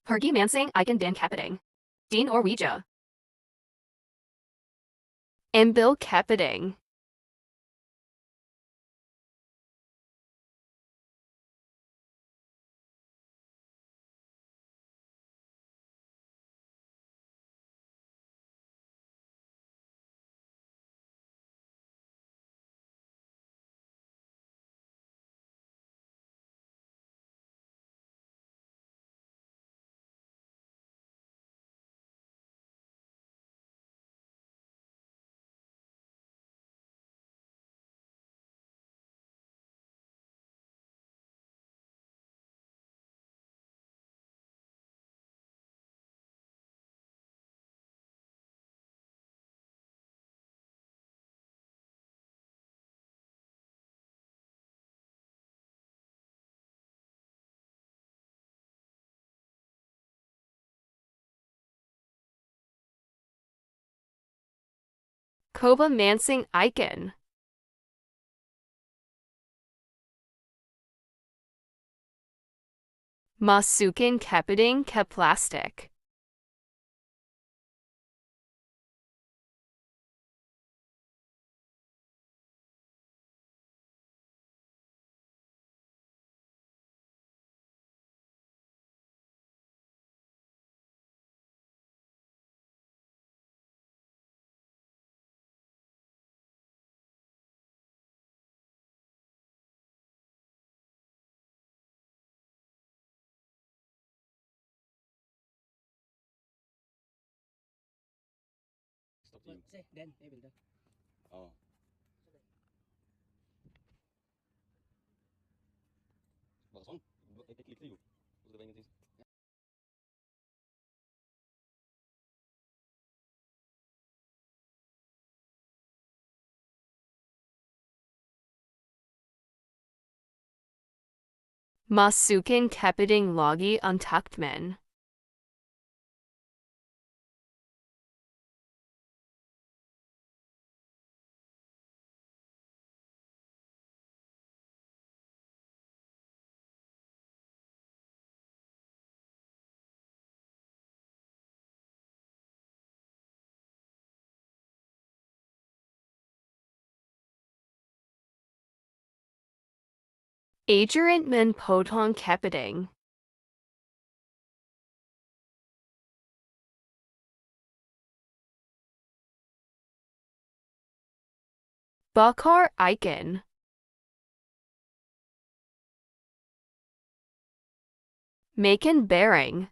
Hergi Mansing Iken Dan Kapiting. Dean Orweja. Bill Kapiting. Koba Mansing Iken. Masukin Kapiting Keplastic. Stop team. Say, then, they will do. Oh. Wat is van? Ik klik you. Wat er ingenting. Masukin Kapiting Logi Untuckedman. Agentman Potong Kapiting. Bakar Iken. Macon Bearing.